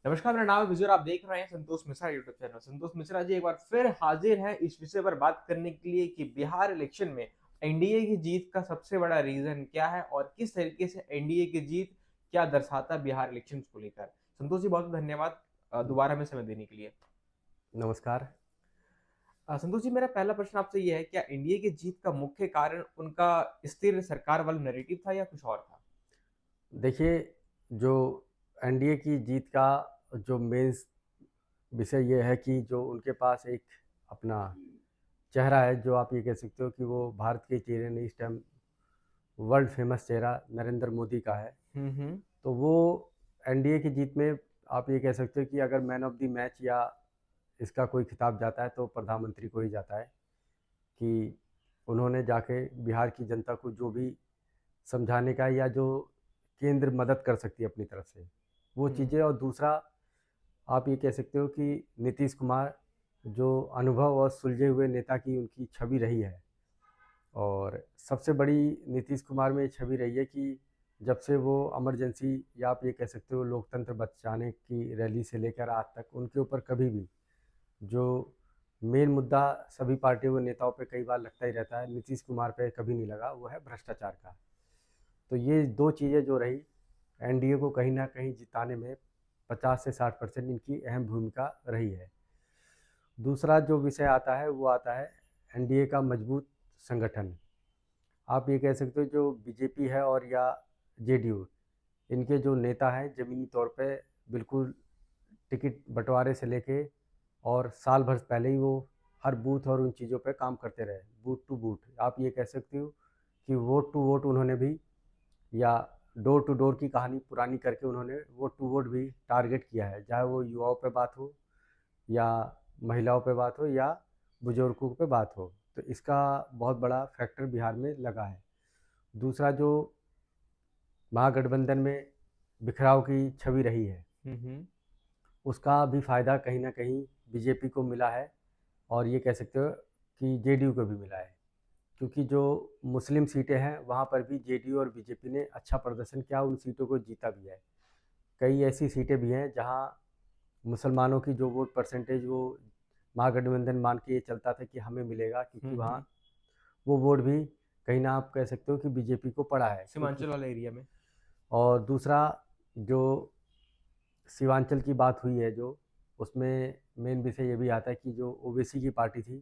नमस्कार, मेरा नाम है विजय और आप देख रहे हैं संतोष मिश्रा यूट्यूब चैनल। संतोष मिश्रा जी एक बार फिर हाजिर हैं इस विषय पर बात करने के लिए कि बिहार इलेक्शन में एनडीए की जीत का सबसे बड़ा रीजन क्या है और किस तरीके से एनडीए की जीत क्या दर्शाता है बिहार इलेक्शन को लेकर। संतोष जी बहुत बहुत धन्यवाद दोबारा में समय देने के लिए। नमस्कार। संतोष जी मेरा पहला प्रश्न आपसे यह है, क्या एनडीए की जीत का मुख्य कारण उनका स्थिर सरकार वाला नैरेटिव था या कुछ और था? देखिए, जो एनडीए की जीत का जो मेन विषय ये है कि जो उनके पास एक अपना चेहरा है, जो आप ये कह सकते हो कि वो भारत के चेहरे नहीं, इस टाइम वर्ल्ड फेमस चेहरा नरेंद्र मोदी का है। हम्म। तो वो एनडीए की जीत में आप ये कह सकते हो कि अगर मैन ऑफ द मैच या इसका कोई खिताब जाता है तो प्रधानमंत्री को ही जाता है कि उन्होंने जाके बिहार की जनता को जो भी समझाने का या जो केंद्र मदद कर सकती है अपनी तरफ से वो हम्म। चीज़ें। और दूसरा आप ये कह सकते हो कि नीतीश कुमार जो अनुभव और सुलझे हुए नेता की उनकी छवि रही है, और सबसे बड़ी नीतीश कुमार में छवि रही है कि जब से वो इमरजेंसी या आप ये कह सकते हो लोकतंत्र बचाने की रैली से लेकर आज तक उनके ऊपर कभी भी जो मेन मुद्दा सभी पार्टियों के नेताओं पे कई बार लगता ही रहता है, नीतीश कुमार पे कभी नहीं लगा, वो है भ्रष्टाचार का। तो ये दो चीज़ें जो रही एनडीए को कहीं ना कहीं जिताने में 50 से 60% इनकी अहम भूमिका रही है। दूसरा जो विषय आता है वो आता है एनडीए का मजबूत संगठन। आप ये कह सकते हो जो बीजेपी है और या जेडीयू, इनके जो नेता हैं ज़मीनी तौर पे बिल्कुल टिकट बंटवारे से लेके और साल भर पहले ही वो हर बूथ और उन चीज़ों पे काम करते रहे, बूथ टू बूथ। आप ये कह सकते हो कि वोट टू वोट उन्होंने भी, या डोर टू डोर की कहानी पुरानी करके उन्होंने वोट टू वोट भी टारगेट किया है, चाहे वो युवाओं पे बात हो या महिलाओं पे बात हो या बुजुर्गों पे बात हो। तो इसका बहुत बड़ा फैक्टर बिहार में लगा है। दूसरा जो महागठबंधन में बिखराव की छवि रही है, हम्म। उसका भी फ़ायदा कहीं ना कहीं बीजेपी को मिला है, और ये कह सकते हो कि जेडीयू को भी मिला है, क्योंकि जो मुस्लिम सीटें हैं वहाँ पर भी जेडीयू और बीजेपी ने अच्छा प्रदर्शन किया, उन सीटों को जीता भी है। कई ऐसी सीटें भी हैं जहाँ मुसलमानों की जो वोट परसेंटेज वो महागठबंधन मान के ये चलता था कि हमें मिलेगा, क्योंकि वहाँ हम्म। वो वोट भी कहीं ना आप कह सकते हो कि बीजेपी को पड़ा है, क्योंकि। सीमांचल वाले एरिया में। और दूसरा जो सीमांचल की बात हुई है, जो उसमें मेन विषय ये भी आता है कि जो ओबीसी की पार्टी थी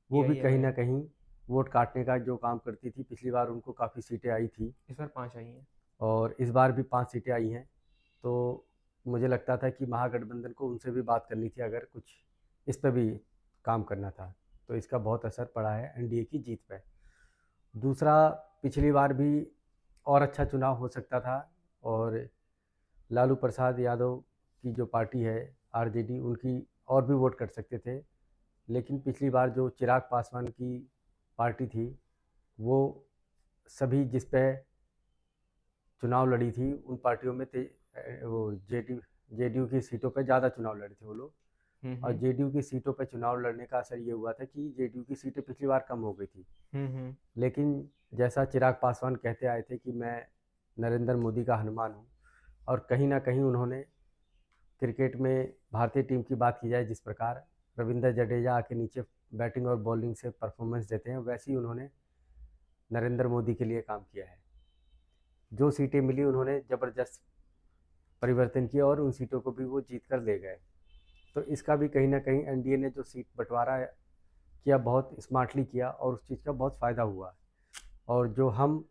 वो भी कहीं ना एआईएमआईएम कहीं वोट काटने का जो काम करती थी। पिछली बार उनको काफ़ी सीटें आई थी इस बार 5 आई हैं। और इस बार भी 5 सीटें आई हैं। तो मुझे लगता था कि महागठबंधन को उनसे भी बात करनी थी, अगर कुछ इस पर भी काम करना था। तो इसका बहुत असर पड़ा है एनडीए की जीत पे। दूसरा, पिछली बार भी और अच्छा चुनाव हो सकता था, और लालू प्रसाद यादव की जो पार्टी है आरजेडी, उनकी और भी वोट कर सकते थे। लेकिन पिछली बार जो चिराग पासवान की पार्टी थी वो सभी जिस पे चुनाव लड़ी थी उन पार्टियों में वो जेडीयू की सीटों पे ज़्यादा चुनाव लड़े थे वो लोग। और हम्म। जेडीयू की सीटों पे चुनाव लड़ने का असर ये हुआ था कि जेडीयू की सीटें पिछली बार कम हो गई थी। हम्म। लेकिन जैसा चिराग पासवान कहते आए थे कि मैं नरेंद्र मोदी का हनुमान हूँ, और कहीं ना कहीं उन्होंने क्रिकेट में भारतीय टीम की बात की जाए जिस प्रकार रविंद्र जडेजा आके नीचे बैटिंग और बॉलिंग से परफॉर्मेंस देते हैं, वैसे ही उन्होंने नरेंद्र मोदी के लिए काम किया है। जो सीटें मिली उन्होंने ज़बरदस्त परिवर्तन किया और उन सीटों को भी वो जीत कर ले गए। तो इसका भी कहीं ना कहीं एनडीए ने जो सीट बंटवारा किया बहुत स्मार्टली किया, और उस चीज़ का बहुत फ़ायदा हुआ। और जो हम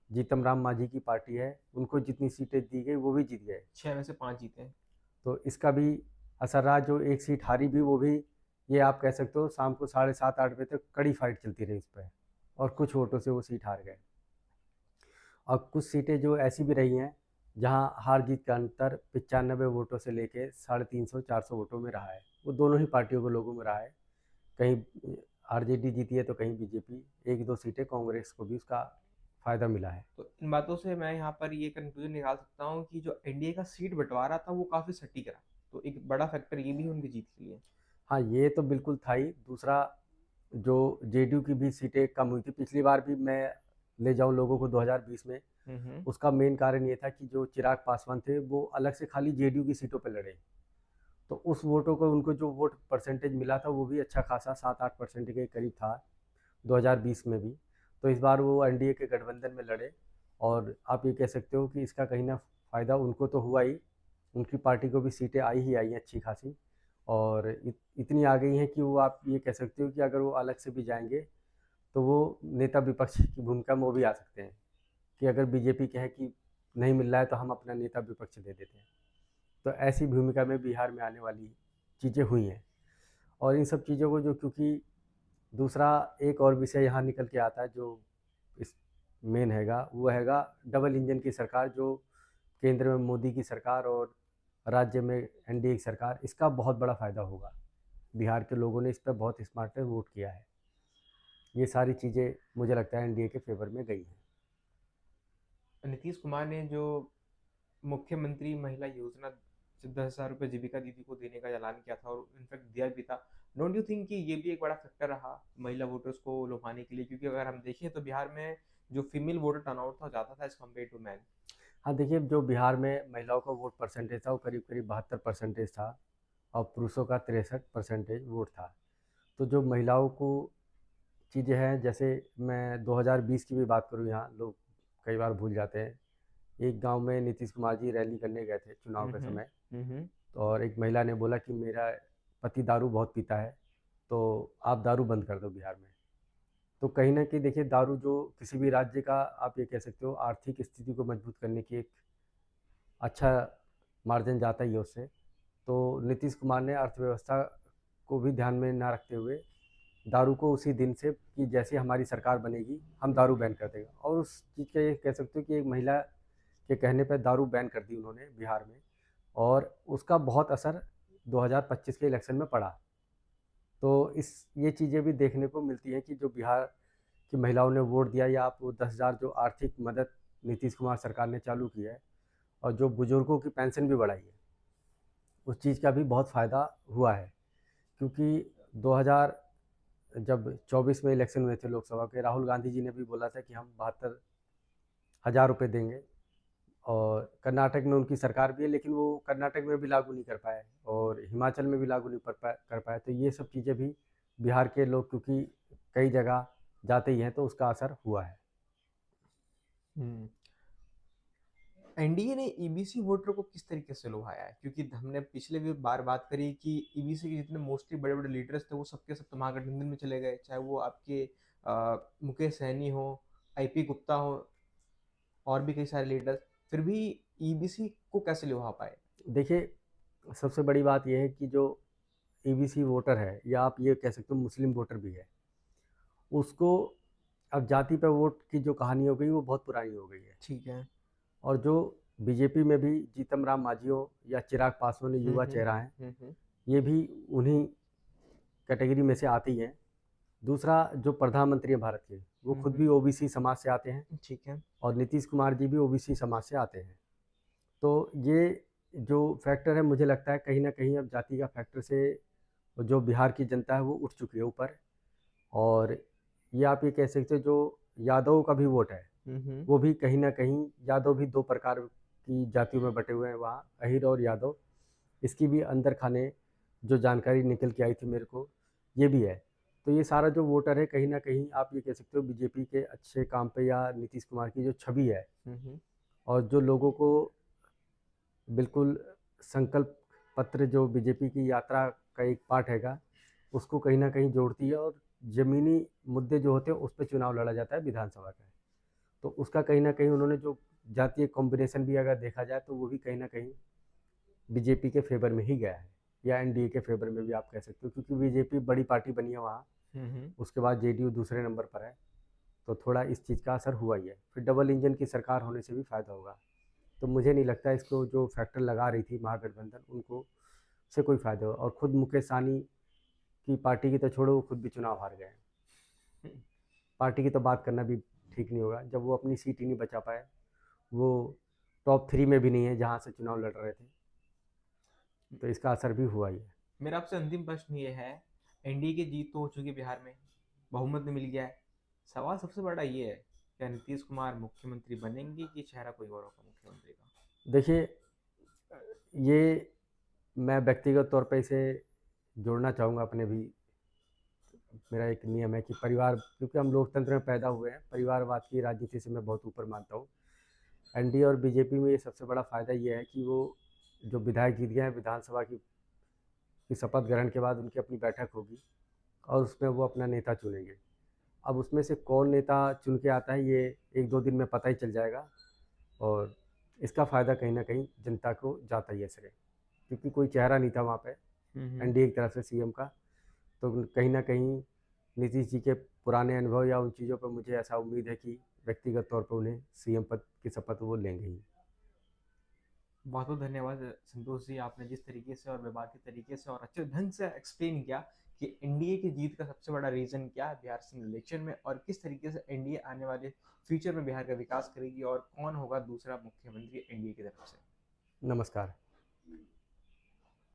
जीतम राम मांझी की पार्टी है उनको जितनी सीटें दी गई वो भी जीत गए। 6 में से 5 जीते हैं। तो इसका भी असर रहा। जो एक सीट हारी भी वो भी, ये आप कह सकते हो शाम को 7:30 8 बजे तक कड़ी फाइट चलती रही इस पर, और कुछ वोटों से वो सीट हार गए। और कुछ सीटें जो ऐसी भी रही हैं जहां हार जीत का अंतर 95 वोटों से लेके 350 400 वोटों में रहा है, वो दोनों ही पार्टियों के लोगों में रहा है। कहीं आरजेडी जीती है तो कहीं बीजेपी। एक दो सीटें कांग्रेस को भी उसका फ़ायदा मिला है। तो इन बातों से मैं यहाँ पर ये कंक्लूजन निकाल सकता हूँ कि जो एनडीए का सीट बंटवारा था वो काफी सटीक रहा। तो एक बड़ा फैक्टर ये भी उनकी जीत के लिए। हाँ, ये तो बिल्कुल था ही। दूसरा, जो जेडीयू की भी सीटें कम हुई थी पिछली बार भी, मैं ले जाऊं लोगों को 2020 में, उसका मेन कारण ये था कि जो चिराग पासवान थे वो अलग से खाली जेडीयू की सीटों पर लड़े, तो उस वोटों को उनको जो वोट परसेंटेज मिला था वो भी अच्छा खासा 7-8% के करीब था 2020 में भी। तो इस बार वो एनडीए के गठबंधन में लड़े, और आप ये कह सकते हो कि इसका कहीं ना फ़ायदा उनको तो हुआ ही, उनकी पार्टी को भी सीटें आई ही आई हैं अच्छी खासी, और इतनी आ गई हैं कि वो आप ये कह सकते हो कि अगर वो अलग से भी जाएंगे तो वो नेता विपक्ष की भूमिका में वो भी आ सकते हैं, कि अगर बीजेपी कहे कि नहीं मिल रहा है तो हम अपना नेता विपक्ष दे देते हैं। तो ऐसी भूमिका में बिहार में आने वाली चीज़ें हुई हैं। और इन सब चीज़ों को जो, क्योंकि दूसरा एक और विषय यहाँ निकल के आता है जो इस मेन हैगा, वो हैगा डबल इंजन की सरकार, जो केंद्र में मोदी की सरकार और राज्य में एनडीए की सरकार, इसका बहुत बड़ा फ़ायदा होगा। बिहार के लोगों ने इस पर बहुत स्मार्ट वोट किया है। ये सारी चीज़ें मुझे लगता है एनडीए के फेवर में गई हैं। नीतीश कुमार ने जो मुख्यमंत्री महिला योजना से 10,000 रुपये जीविका दीदी को देने का ऐलान किया था और इनफैक्ट दिया भी था, डोंट यू थिंक कि ये भी एक बड़ा फैक्टर रहा महिला वोटर्स को लुभाने के लिए? क्योंकि अगर हम देखें तो बिहार में जो फीमेल वोटर टर्नआउट था ज़्यादा था एज कम्पेयर टू मैन। हाँ, देखिए, जो बिहार में महिलाओं का वोट परसेंटेज था वो करीब करीब 72% था, और पुरुषों का 63% वोट था। तो जो महिलाओं को चीज़ें हैं, जैसे मैं 2020 की भी बात करूँ, यहाँ लोग कई बार भूल जाते हैं। एक गांव में नीतीश कुमार जी रैली करने गए थे चुनाव के समय, हम्म। तो और एक महिला ने बोला कि मेरा पति दारू बहुत पीता है, तो आप दारू बंद कर दो बिहार में। तो कहीं ना कहीं देखिए, दारू जो किसी भी राज्य का, आप ये कह सकते हो, आर्थिक स्थिति को मजबूत करने की एक अच्छा मार्जिन जाता ही है उससे। तो नीतीश कुमार ने अर्थव्यवस्था को भी ध्यान में ना रखते हुए दारू को उसी दिन से, कि जैसे हमारी सरकार बनेगी हम दारू बैन कर देगा, और उस चीज़ का ये कह सकते हो कि एक महिला के कहने पर दारू बैन कर दी उन्होंने बिहार में, और उसका बहुत असर 2025 के इलेक्शन में पड़ा। तो इस ये चीज़ें भी देखने को मिलती हैं कि जो बिहार की महिलाओं ने वोट दिया, या आप वो 10,000 जो आर्थिक मदद नीतीश कुमार सरकार ने चालू की है, और जो बुजुर्गों की पेंशन भी बढ़ाई है, उस चीज़ का भी बहुत फ़ायदा हुआ है। क्योंकि 2000 जब 24 में इलेक्शन हुए थे लोकसभा के, राहुल गांधी जी ने भी बोला था कि हम 72,000 रुपये देंगे, और कर्नाटक में उनकी सरकार भी है, लेकिन वो कर्नाटक में भी लागू नहीं कर पाए, और हिमाचल में भी लागू नहीं कर पाए। तो ये सब चीज़ें भी बिहार के लोग, क्योंकि कई जगह जाते ही हैं, तो उसका असर हुआ है। एनडीए ने ईबीसी वोटर को किस तरीके से लुभाया है? क्योंकि हमने पिछले भी बार बात करी कि ईबीसी के जितने मोस्टली बड़े बड़े लीडर्स थे वो सबके सब तो महागठबंधन में चले गए, चाहे वो आपके मुकेश सहनी हो, आईपी गुप्ता हो, और भी कई सारे लीडर्स, फिर भी ईबीसी को कैसे लुभा पाए? देखिए, सबसे बड़ी बात यह है कि जो ईबीसी वोटर है, या आप ये कह सकते हो मुस्लिम वोटर भी है, उसको अब जाति पर वोट की जो कहानी हो गई वो बहुत पुरानी हो गई है। ठीक है। और जो बीजेपी में भी जीतन राम मांझी हो या चिराग पासवान युवा चेहरा हैं, ये भी उन्हीं कैटेगरी में से आती हैं। दूसरा, जो प्रधानमंत्री हैं भारत के, वो खुद भी ओबीसी समाज से आते हैं, ठीक है। और नीतीश कुमार जी भी ओबीसी समाज से आते हैं। तो ये जो फैक्टर है, मुझे लगता है कहीं ना कहीं अब जाति का फैक्टर से जो बिहार की जनता है वो उठ चुकी है ऊपर। और ये आप ये कह सकते हो, जो यादव का भी वोट है, वो भी कहीं ना कहीं, यादव भी दो प्रकार की जातियों में बटे हुए हैं वहाँ, अहिर और यादव। इसकी भी अंदर खाने जो जानकारी निकल के आई थी मेरे को, ये भी है। तो ये सारा जो वोटर है, कहीं ना कहीं आप ये कह सकते हो बीजेपी के अच्छे काम पे, या नीतीश कुमार की जो छवि है, और जो लोगों को बिल्कुल संकल्प पत्र जो बीजेपी की यात्रा का एक पार्ट हैगा, उसको कहीं ना कहीं जोड़ती है, और ज़मीनी मुद्दे जो होते हैं उस पर चुनाव लड़ा जाता है विधानसभा का। तो उसका कहीं ना कहीं उन्होंने जो जातीय कॉम्बिनेशन भी अगर देखा जाए, तो वो भी कहीं ना कहीं बीजेपी के फेवर में ही गया है, या एनडीए के फेवर में भी आप कह सकते हो, क्योंकि बीजेपी बड़ी पार्टी बनी है वहाँ। उसके बाद जेडीयू दूसरे नंबर पर है, तो थोड़ा इस चीज़ का असर हुआ ही है। फिर डबल इंजन की सरकार होने से भी फ़ायदा होगा। तो मुझे नहीं लगता इसको जो फैक्टर लगा रही थी महागठबंधन, उनको से कोई फ़ायदा हो। और खुद मुकेश सहनी की पार्टी की तो छोड़ो, वो खुद भी चुनाव हार गए। पार्टी की तो बात करना भी ठीक नहीं होगा जब वो अपनी सीट ही नहीं बचा पाए। वो टॉप 3 में भी नहीं है जहाँ से चुनाव लड़ रहे थे, तो इसका असर भी हुआ ही है। मेरा आपसे अंतिम प्रश्न ये है, एनडीए की जीत तो हो चुकी है बिहार में, बहुमत में मिल गया है, सवाल सबसे बड़ा ये है क्या नीतीश कुमार मुख्यमंत्री बनेंगे कि चेहरा कोई और होगा मुख्यमंत्री का? देखिए, ये मैं व्यक्तिगत तौर पे इसे जोड़ना चाहूँगा अपने भी। मेरा एक नियम है कि परिवार, क्योंकि हम लोकतंत्र में पैदा हुए हैं, परिवारवाद की राजनीति से मैं बहुत ऊपर मानता हूँ। एनडीए और बीजेपी में ये सबसे बड़ा फ़ायदा ये है कि वो जो विधायक जीत गए हैं विधानसभा की शपथ ग्रहण के बाद उनकी अपनी बैठक होगी और उसमें वो अपना नेता चुनेंगे। अब उसमें से कौन नेता चुन के आता है, ये 1-2 दिन में पता ही चल जाएगा और इसका फ़ायदा कहीं न कहीं जनता को जाता ही है सरे, क्योंकि कोई चेहरा नहीं था वहाँ पे एनडीए की तरफ से सीएम का। तो कहीं न कहीं नीतीश जी के पुराने अनुभव या उन चीज़ों पर मुझे ऐसा उम्मीद है कि व्यक्तिगत तौर पर उन्हें सीएम पद की शपथ वो लेंगे ही। बहुत बहुत धन्यवाद संतोष जी, आपने जिस तरीके से और विभागीय तरीके से और अच्छे ढंग से एक्सप्लेन किया कि एनडीए की जीत का सबसे बड़ा रीजन क्या है बिहार से इलेक्शन में, और किस तरीके से एनडीए आने वाले फ्यूचर में बिहार का विकास करेगी और कौन होगा दूसरा मुख्यमंत्री एनडीए की तरफ से। नमस्कार।